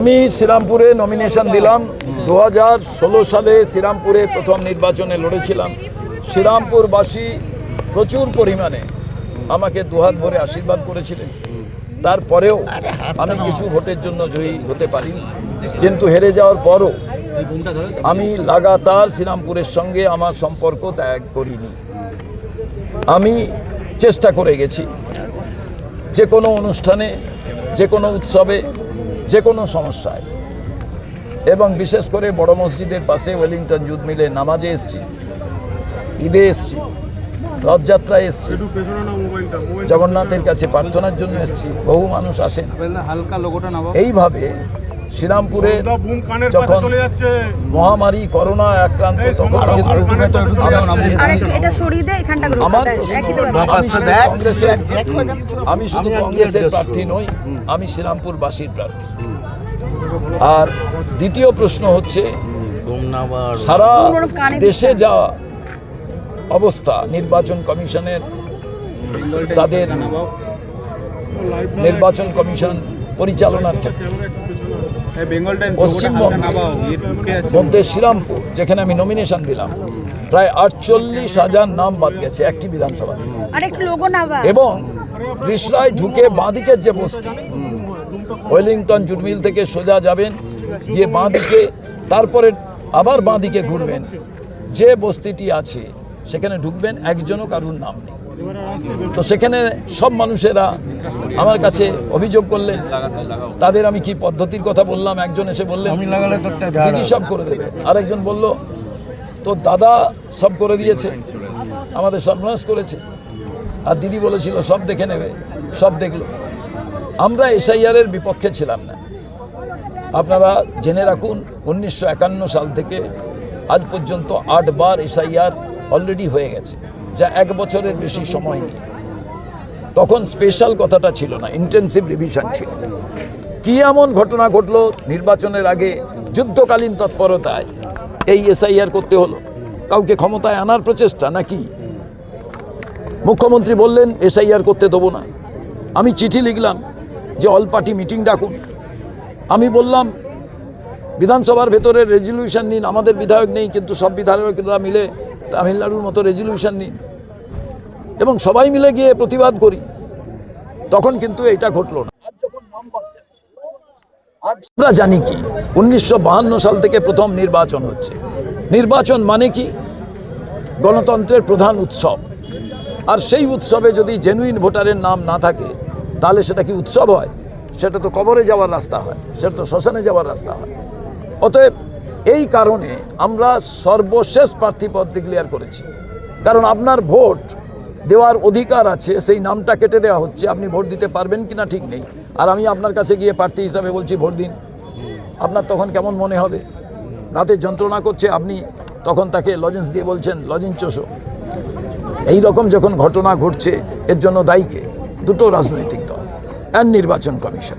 আমি শ্রীরামপুরে নমিনেশন দিলাম। 2016 সালে শ্রীরামপুরে প্রথম নির্বাচনে লড়েছিলাম। শ্রীরামপুরবাসী প্রচুর পরিমাণে আমাকে দুহাত ভরে আশীর্বাদ করেছিলেন। তারপরেও আমি কিছু ভোটের জন্য জয়ী হতে পারিনি, কিন্তু হেরে যাওয়ার পরও আমি লাগাতার শ্রীরামপুরের সঙ্গে আমার সম্পর্ক ত্যাগ করিনি। আমি চেষ্টা করে গেছি যে কোনো অনুষ্ঠানে, যে কোনো উৎসবে, যে কোনো সমস্যায়, এবং বিশেষ করে বড় মসজিদের পাশে ওয়েলিংটন জুট মিলে নামাজে এসছি, ঈদে এসছি, রথযাত্রায় এসছি, জগন্নাথের কাছে প্রার্থনার জন্য এসছি। বহু মানুষ আসেন। এইভাবে শ্রীরামপুরে যখন মহামারী করোনা আক্রান্ত, আমি শুধু কংগ্রেসের প্রার্থী নই, আমি শ্রীরামপুরবাসীর প্রার্থী। আর দ্বিতীয় প্রশ্ন হচ্ছে, সারা দেশে যা অবস্থা, নির্বাচন কমিশনের, তাদের নির্বাচন কমিশন পরিচালনার ক্ষেত্রে পশ্চিমবঙ্গের মধ্যে শ্রীরামপুর, যেখানে আমি নমিনেশন দিলাম, প্রায় 48,000 নাম বাদ গেছে একটি বিধানসভা, এবং রিসরায় ঢুকে বাঁদিকের যে বস্তি, ওয়েলিংটন জুট মিল থেকে সোজা যাবেন, গিয়ে বাঁদিকে, তারপরে আবার বাঁদিকে ঘুরবেন, যে বস্তিটি আছে সেখানে ঢুকবেন, একজনও কারুর নাম নেই। তো সেখানে সব মানুষেরা আমার কাছে অভিযোগ করলেন। তাদের আমি কি পদ্ধতির কথা বললাম, একজন এসে বললেন দিদি সব করে দেবে, আরেকজন বলল তো দাদা সব করে দিয়েছে, আমাদের সর্বনাশ করেছে, আর দিদি বলেছিল সব দেখে নেবে, সব দেখলো। আমরা এসআইআরের বিপক্ষে ছিলাম না। আপনারা জেনে রাখুন, 1951 সাল থেকে আজ পর্যন্ত 8 বার এসআইআর অলরেডি হয়ে গেছে, যা 1 বছরের বেশি সময় নিয়ে। তখন স্পেশাল কথাটা ছিল না, ইন্টেন্সিভ রিভিশন ছিল। কি এমন ঘটনা ঘটলো নির্বাচনের আগে, যুদ্ধকালীন তৎপরতায় এই এসআইআর করতে হলো? কাউকে ক্ষমতায় আনার প্রচেষ্টা নাকি? মুখ্যমন্ত্রী বললেন এসআইআর করতে দেবো না। আমি চিঠি লিখলাম যে অল পার্টি মিটিং ডাকুন। আমি বললাম বিধানসভার ভেতরে রেজলিউশন নিন, আমাদের বিধায়ক নেই, কিন্তু সব বিধায়করা মিলে তামিলনাড়ুর মতো রেজলিউশন নিন, এবং সবাই মিলে গিয়ে প্রতিবাদ করি। তখন কিন্তু এটা ঘটলো না। আজ আমরা জানি কি, 1952 সাল থেকে প্রথম নির্বাচন হচ্ছে। নির্বাচন মানে কি? গণতন্ত্রের প্রধান উৎসব। আর সেই উৎসবে যদি জেনুইন ভোটারের নাম না থাকে, তাহলে সেটা কি উৎসব হয়? সেটা তো কবরে যাওয়ার রাস্তা হয়, সেটা তো শ্মশানে যাওয়ার রাস্তা হয়। অতএব এই কারণে আমরা সর্বশেষ প্রার্থীপদ ডিক্লেয়ার করেছি। কারণ আপনার ভোট দেওয়ার অধিকার আছে, সেই নামটা কেটে দেওয়া হচ্ছে, আপনি ভোট দিতে পারবেন কিনা ঠিক নেই। আর আমি আপনার কাছে গিয়ে প্রার্থী হিসাবে বলছি ভোট দিন, আপনার তখন কেমন মনে হবে? দাঁতে যন্ত্রণা করছে, আপনি তখন তাকে লজেন্স দিয়ে বলছেন লজেন্স চোষো। এই রকম যখন ঘটনা ঘটছে, এর জন্য দায়ী কে? দুটো রাজনৈতিক দল আর নির্বাচন কমিশন।